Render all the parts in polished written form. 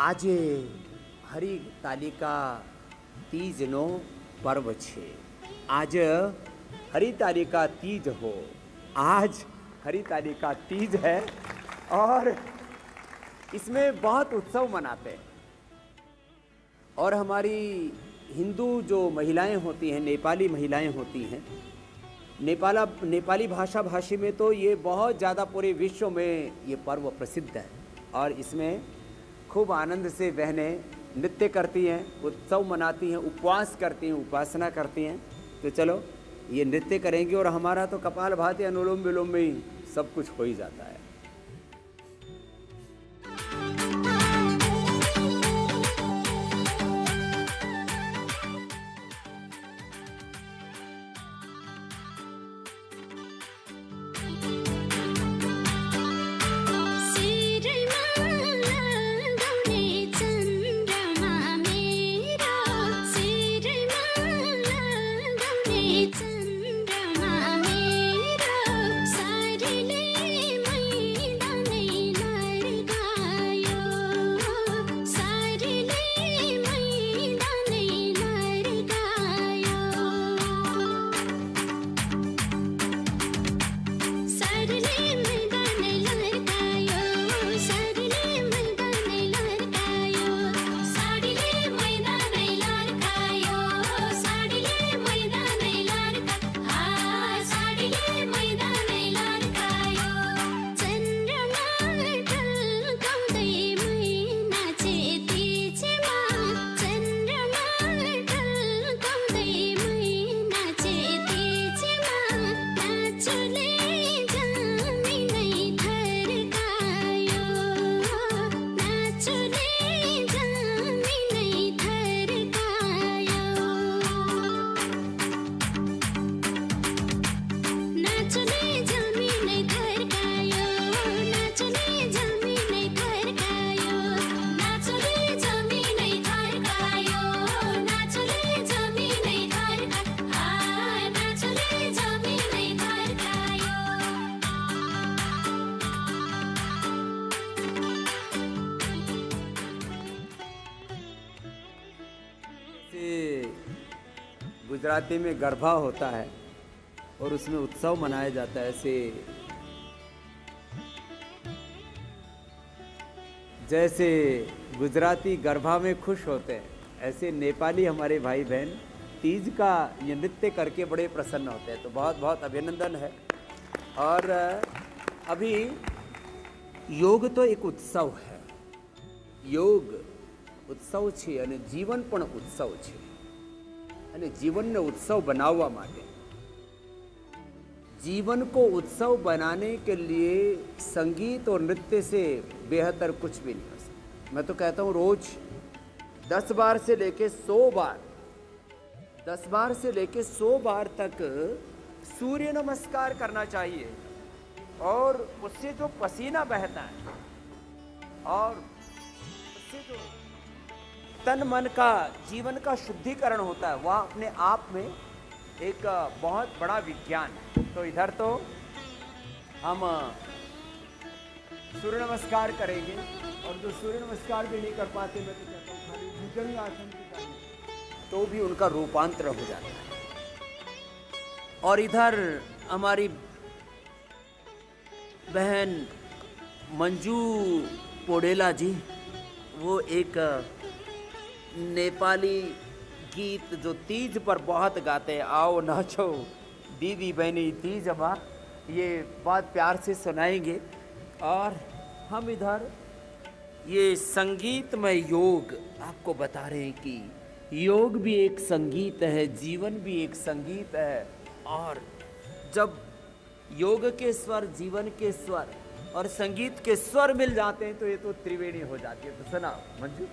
આજે હરિતાલિકા तीजનો पर्व छे। आज हरितालिका तीज हो, आज हरितालिका तीज है और इसमें बहुत उत्सव मनाते हैं। और हमारी हिंदू जो महिलाएं होती हैं, नेपाली महिलाएं होती हैं, नेपाली भाषा भाषी में तो ये बहुत ज़्यादा पूरे विश्व में ये पर्व प्रसिद्ध है। और इसमें खूब आनंद से बहनें नृत्य करती हैं, उत्सव मनाती हैं, उपवास करती हैं, उपासना करती हैं। तो चलो ये नृत्य करेंगे और हमारा तो कपालभाति अनुलोम विलोम में ही सब कुछ हो ही जाता है। गुजराती में गरबा होता है और उसमें उत्सव मनाया जाता है। ऐसे जैसे गुजराती गरबा में खुश होते हैं, ऐसे नेपाली हमारे भाई बहन तीज का ये नृत्य करके बड़े प्रसन्न होते हैं। तो बहुत बहुत अभिनंदन है। और अभी योग तो एक उत्सव है, योग उत्सव છે અને જીવન પણ ઉત્સવ છે। અને જીવનને ઉત્સવ બનાવવા માટે, जीवन को उत्सव बनाने के लिए संगीत और नृत्य से बेहतर कुछ भी नहीं हो सकता। मैं तो कहता हूँ रोज 10 बार से लेके 100 बार, 10 बार से लेके 100 बार तक सूर्य नमस्कार करना चाहिए। और उससे जो पसीना बहता है और उससे जो तन मन का जीवन का शुद्धिकरण होता है, वह अपने आप में एक बहुत बड़ा विज्ञान है। तो इधर तो हम सूर्य नमस्कार करेंगे और जो सूर्य नमस्कार भी नहीं कर पाते, मैं तो कहता हूँ खाली भुजंग आसन की करें तो भी उनका रूपांतर हो जाता है। और इधर हमारी बहन मंजू पोडेला जी, वो एक नेपाली गीत जो तीज पर बहुत गाते हैं, आओ नाचो दीदी बहनी तीज अम्मा, ये बहुत प्यार से सुनाएंगे। और हम इधर ये संगीतमय योग आपको बता रहे हैं कि योग भी एक संगीत है, जीवन भी एक संगीत है। और जब योग के स्वर, जीवन के स्वर और संगीत के स्वर मिल जाते हैं तो ये तो त्रिवेणी हो जाती है। तो सुना Manju.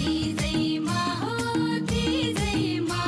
Easy, ma, oh, easy, ma.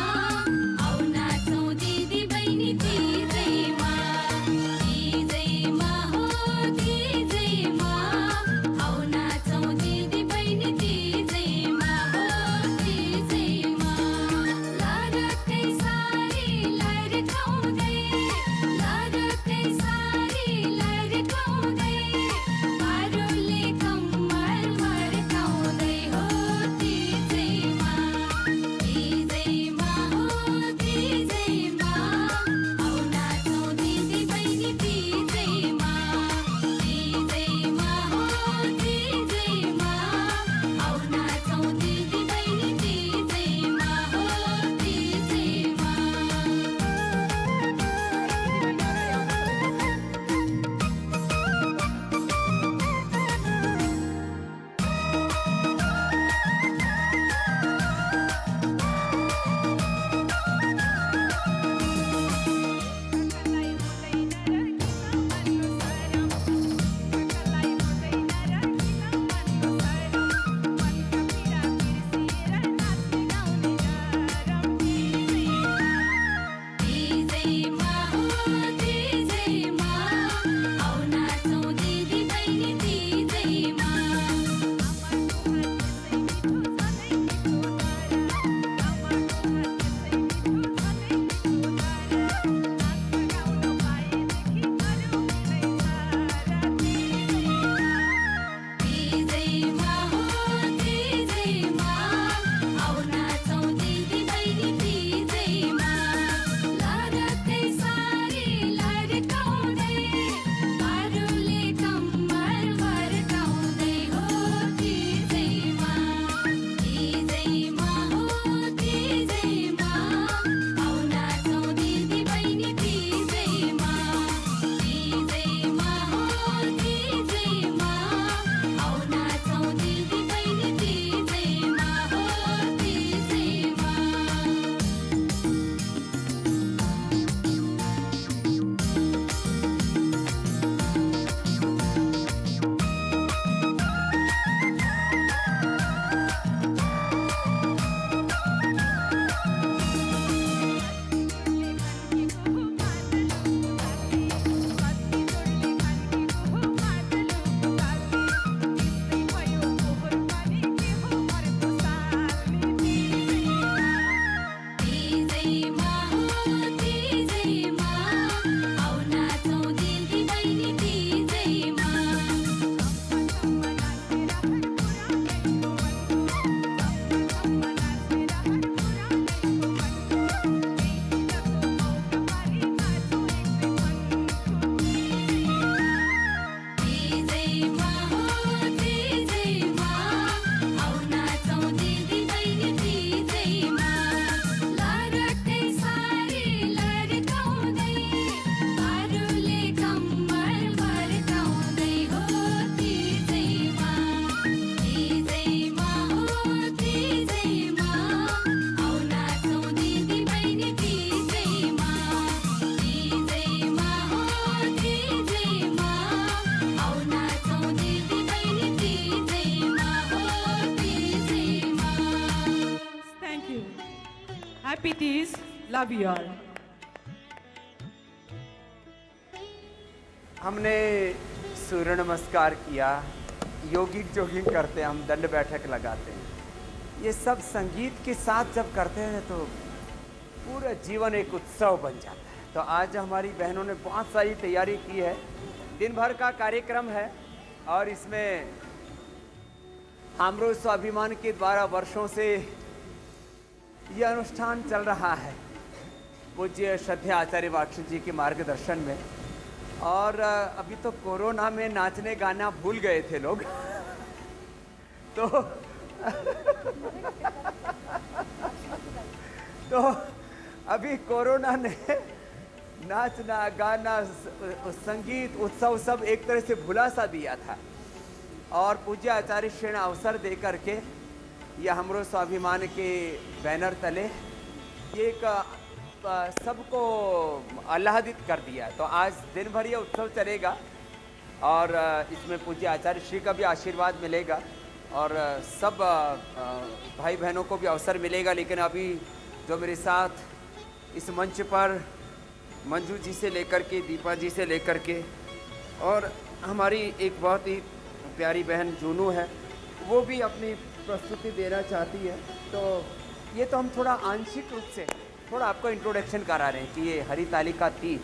Happy Tees, love you all. हमने सूर्य नमस्कार किया, योगिक जोगिंग करते हैं, हम दंड बैठक लगाते हैं। ये सब संगीत के साथ जब करते हैं तो पूरा जीवन एक उत्सव बन जाता है। तो आज हमारी बहनों ने बहुत सारी तैयारी की है, दिन भर का कार्यक्रम है और इसमें हमरो स्वाभिमान के द्वारा वर्षों से यह अनुष्ठान चल रहा है पूज्य श्रद्धेय आचार्य वाक्षु जी के मार्गदर्शन में। और अभी तो कोरोना में नाचने गाना भूल गए थे लोग तो अभी कोरोना ने नाचना गाना संगीत उत्सव सब एक तरह से भुला सा दिया था और पूज्य आचार्य श्री ने अवसर दे करके यह हमरो स्वाभिमान के बैनर तले एक सबको आह्लादित कर दिया। तो आज दिन भर ये उत्सव चलेगा और इसमें पूज्य आचार्य श्री का भी आशीर्वाद मिलेगा और सब भाई बहनों को भी अवसर मिलेगा। लेकिन अभी जो मेरे साथ इस मंच पर मंजू जी से लेकर के दीपा जी से लेकर के और हमारी एक बहुत ही प्यारी बहन जूनू है, वो भी अपनी प्रस्तुति देना चाहती है। तो ये तो हम थोड़ा आंशिक रूप से थोड़ा आपको इंट्रोडक्शन करा रहे हैं कि ये हरितालिका तीज,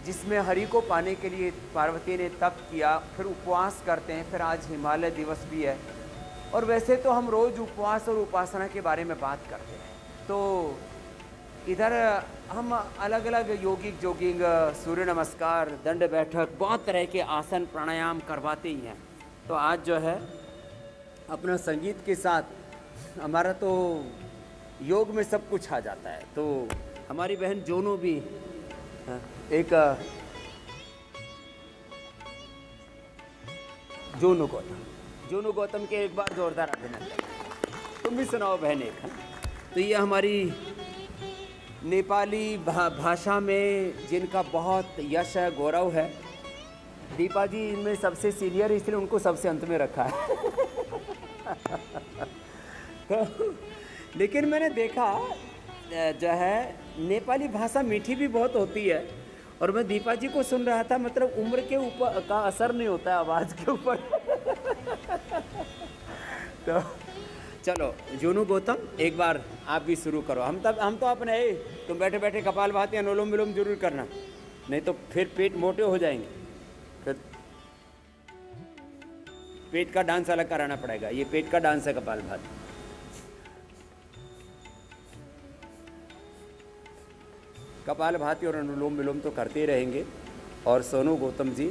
जिसमें हरि को पाने के लिए पार्वती ने तप किया, फिर उपवास करते हैं, फिर आज हिमालय दिवस भी है। और वैसे तो हम रोज़ उपवास और उपासना के बारे में बात करते हैं। तो इधर हम अलग अलग योगिक जोगिंग, सूर्य नमस्कार, दंड बैठक, बहुत तरह के आसन प्राणायाम करवाते ही हैं। तो आज जो है अपना संगीत के साथ हमारा तो योग में सब कुछ आ जाता है। तो हमारी बहन जोनू भी एक जोनू गौतम के एक बार जोरदार अभिनंदन। तुम भी सुनाओ बहन एक। तो ये हमारी नेपाली भाषा में जिनका बहुत यश है, गौरव है, दीपा जी इनमें सबसे सीनियर, इसलिए उनको सबसे अंत में रखा है तो लेकिन मैंने देखा जो है नेपाली भाषा मीठी भी बहुत होती है और मैं दीपा जी को सुन रहा था, मतलब उम्र के ऊपर का असर नहीं होता है आवाज़ के ऊपर तो चलो जोनू गौतम एक बार आप भी शुरू करो। हम तो अपने तुम बैठे बैठे कपालभाति अनुलोम विलोम जरूर करना, नहीं तो फिर पेट मोटे हो जाएंगे, फिर पेट का डांस अलग कराना पड़ेगा। ये पेट का डांस है कपालभाति। कपालभाति और अनुलोम विलोम तो करते ही रहेंगे और सोनू गौतम जी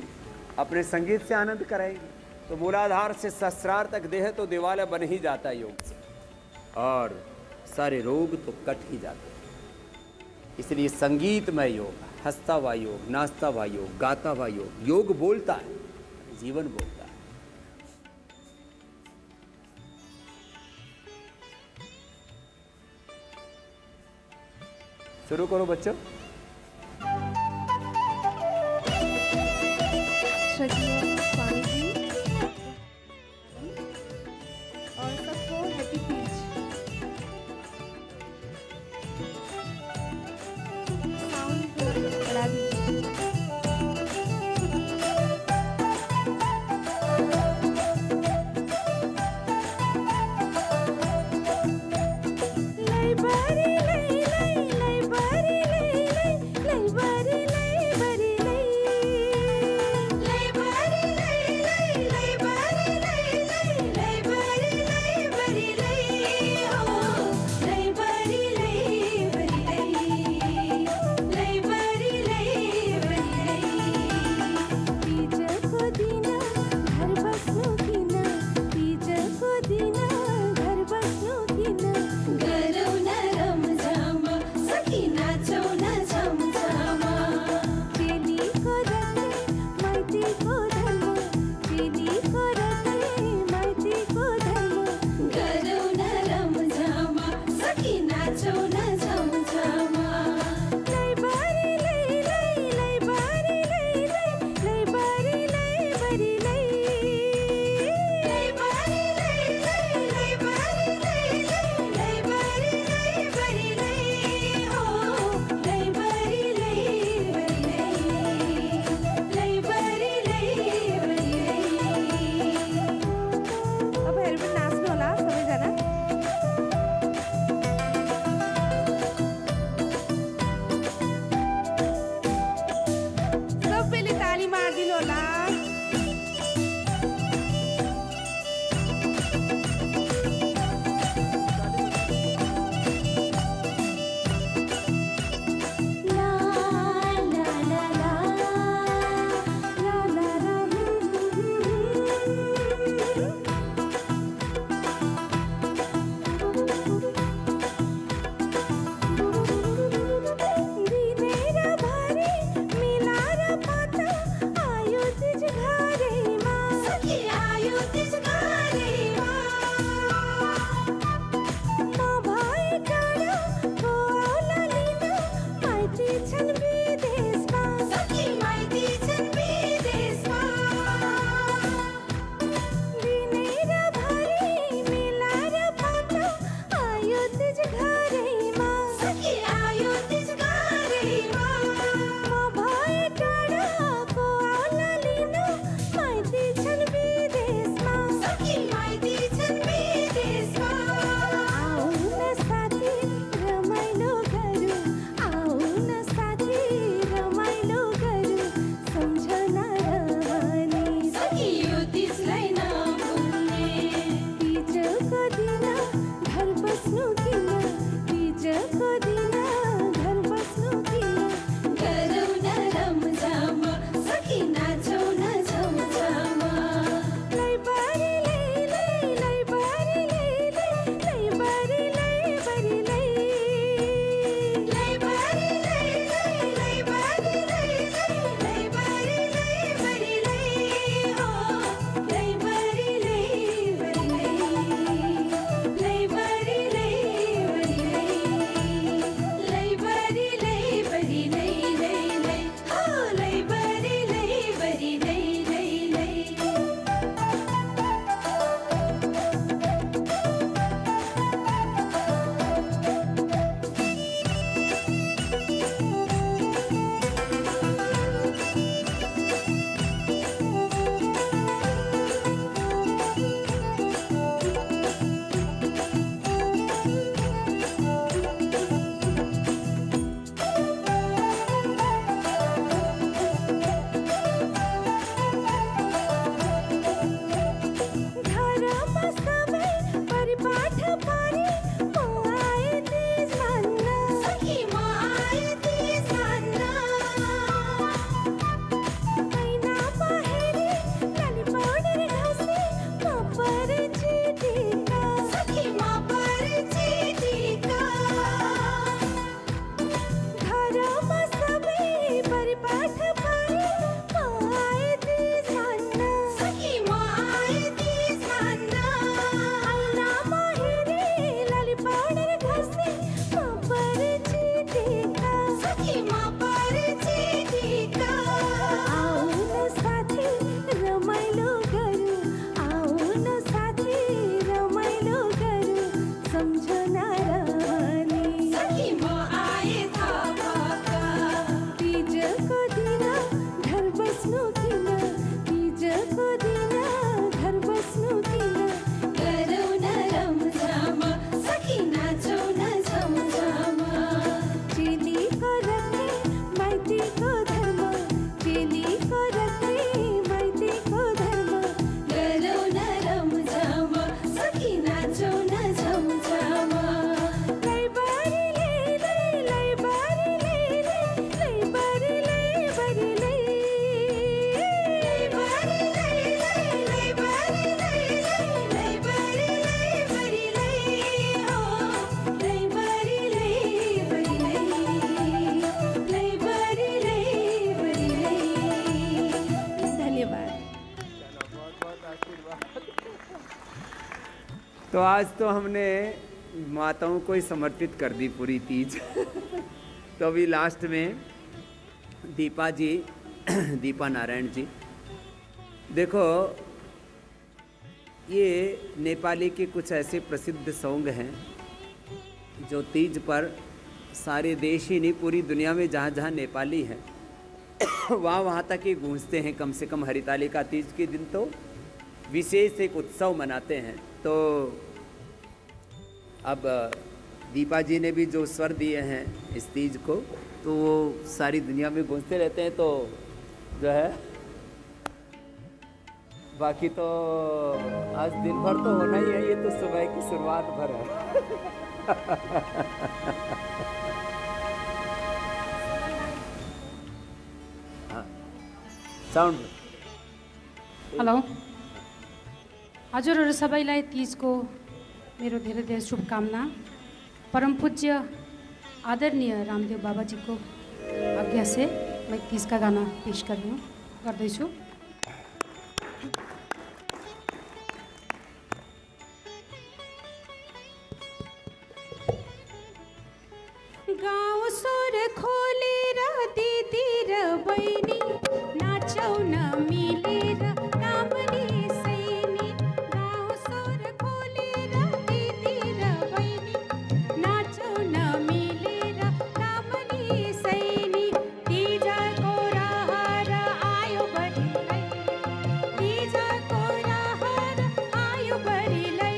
अपने संगीत से आनंद कराएंगे। तो मूलाधार से सहस्रार तक देह तो दिवाला बन ही जाता है योग से और सारे रोग तो कट ही जाते हैं। इसलिए संगीतमय योग, हंसता हुआ योग, नाचता हुआ योग, गाता हुआ योग, योग बोलता है, जीवन बोलता है। शुरू करो बच्चों। स्वामी जी और सबको हैप्पी तीज। साउंड बढ़ा दीजिए। लई बारी लई लई लई बारी लई लई सम्झना रहने तीजको दिन घर बस्नु किन तीजको दिन घर बस्नु किन गरौँ न रमझम सखी नाचौँ न झमझम चेलीको रथे माइतीको धर्म चेलीको रथे माइतीको धर्म गरौँ न रमझम सखी नाचौँ न झमझम लैबारी लैबारी लैबारी लैबारी धन्यवाद। तो आज तो हमने माताओं को ही समर्पित कर दी पूरी तीज। तो अभी लास्ट में दीपा जी, दीपा नारायण जी, देखो ये नेपाली के कुछ ऐसे प्रसिद्ध सॉन्ग हैं जो तीज पर सारे देश ही नहीं पूरी दुनिया में जहाँ जहाँ नेपाली हैं वहाँ तक ही गूंजते हैं। कम से कम हरितालिका तीज के दिन तो विशेष एक उत्सव मनाते हैं। तो अब दीपा जी ने भी जो स्वर दिए हैं इस तीज को, तो वो सारी दुनिया में गूंजते रहते हैं। तो जो है बाकी तो आज दिन भर तो होना ही है, ये तो सुबह की शुरुआत भर है। हाँ, साउन्ड हेलो, हजुरहरू सबैलाई तीजको मेरो धेरै धेरै शुभकामना। परम पूज्य आदरणीय रामदेव बाबाजीको आज्ञा से मैं तीज का गाना पेश गर्दैछु। गाउँ स्वर खोलेर दिदी र बहिनी नाचौ न मिलेर कामली सैनी। गाउँ स्वर खोलेर दिदी र बहिनी नाचौ न मिलेर कामली सैनी। तीजको रहर आयो बढीलै, तीजको रहर आयो बढीलै,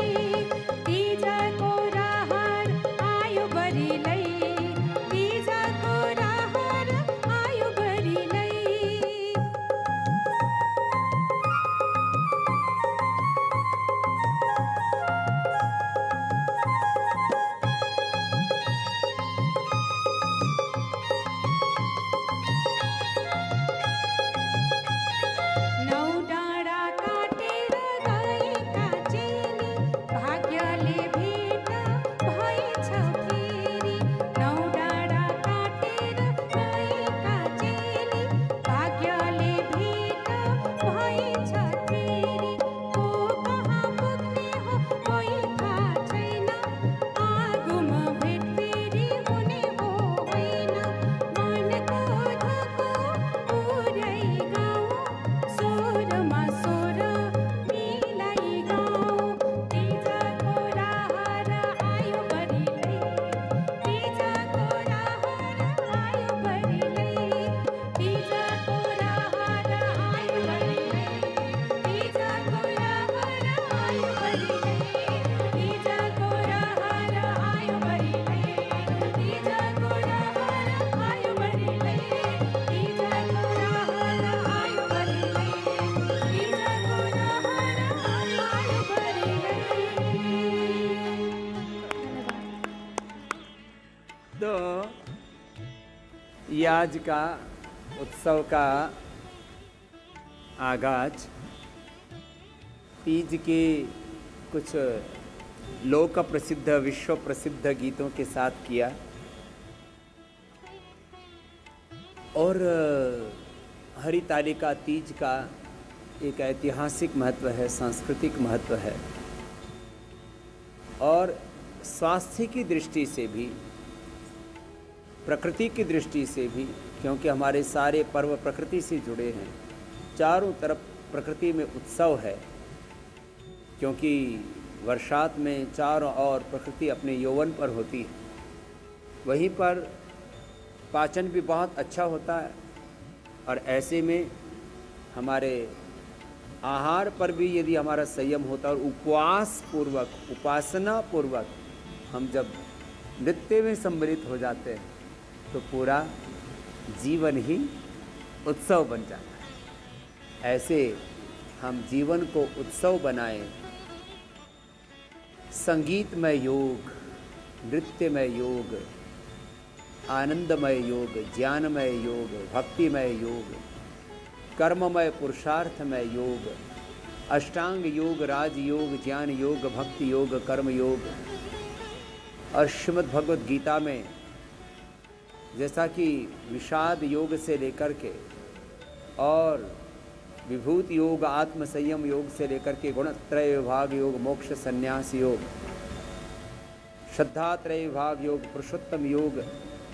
तीजको रहर आयो बढीलै, तीजको रहर आयो बढीलै। नौ डाँडा काटेर गएका चेली भाग्यले भेट भएछ फेरि। नौ डाँडा काटेर गएका चेली भाग्यले भेट भएछ फेरि। को कहाँ पुग्ने हो कोही थाहा छैन, आगोमा भेट फेरि हुने हो होइन। मनको धोको पुरै गाउँ, स्वरमा स्वर मिलाई गाउँ। तीजको रहर आयो बढीलै, तीजको रहर आयो बढीलै, तीजको रहर आयो बढीलै, तीजको रहर आयो बढीलै, तीजको रहर आयो बढीलै, तीजको रहर आयो बढीलै, तीजको रहर आयो बढीलै, तीजको रहर आयो बढीलै। तो ये आज का उत्सव का आगाज तीज के कुछ लोक प्रसिद्ध विश्व प्रसिद्ध गीतों के साथ किया। और हरितालिका तीज का एक ऐतिहासिक महत्व है, सांस्कृतिक महत्व है, और स्वास्थ्य की दृष्टि से भी, प्रकृति की दृष्टि से भी, क्योंकि हमारे सारे पर्व प्रकृति से जुड़े हैं। चारों तरफ प्रकृति में उत्सव है, क्योंकि वर्षात में चारों ओर प्रकृति अपने यौवन पर होती है, वहीं पर पाचन भी बहुत अच्छा होता है। और ऐसे में हमारे आहार पर भी यदि हमारा संयम होता है और उपवास पूर्वक, उपासना पूर्वक हम जब नृत्य में सम्मिलित हो जाते हैं तो पूरा जीवन ही उत्सव बन जाता है। ऐसे हम जीवन को उत्सव बनाएं। संगीतमय योग, नृत्यमय योग, आनंदमय योग, ज्ञानमय योग, भक्तिमय योग, कर्ममय पुरुषार्थमय योग, अष्टांग योग, राजयोग, ज्ञान योग, भक्ति योग, कर्म योग। और श्रीमद् भगवद गीता में जैसा कि विषाद योग से लेकर के और विभूति योग, आत्म संयम योग से लेकर के गुणत्रय विभाग योग, मोक्ष संन्यास योग, श्रद्धात्रय विभाग योग, पुरुषोत्तम योग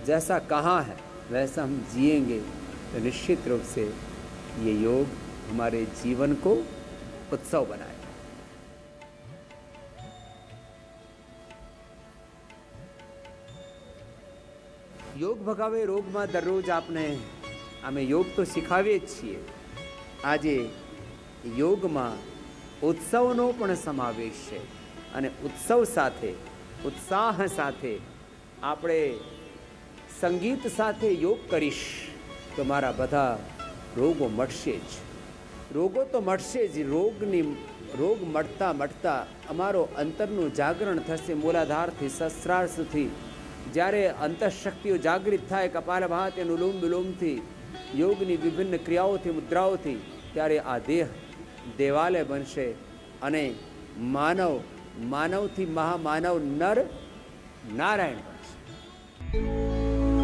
जैसा कहाँ है वैसा हम जिएंगे तो निश्चित रूप से ये योग हमारे जीवन को उत्सव बनाए। योग भगावे रोगમાં દરરોજ આપણે અમે योग તો શીખાવીએ જ છીએ। આજે યોગમાં ઉત્સવનો પણ સમાવેશ છે અને ઉત્સવ સાથે, ઉત્સાહ સાથે આપણે સંગીત સાથે યોગ કરીશ તો મારા બધા રોગો મટશે જ। રોગો તો મટશે જ, રોગ મટતા મટતા અમારો અંતરનું જાગરણ થશે। મૂલાધારથી સહસ્રાર સુધી જ્યારે અંતઃશક્તિઓ જાગૃત થાય કપાલભાતિ અનુલોમ વિલોમથી, યોગની વિભિન્ન ક્રિયાઓથી, મુદ્રાઓથી, ત્યારે આ દેહ દેવાલય બનશે અને માનવથી મહામાનવ નર નારાયણ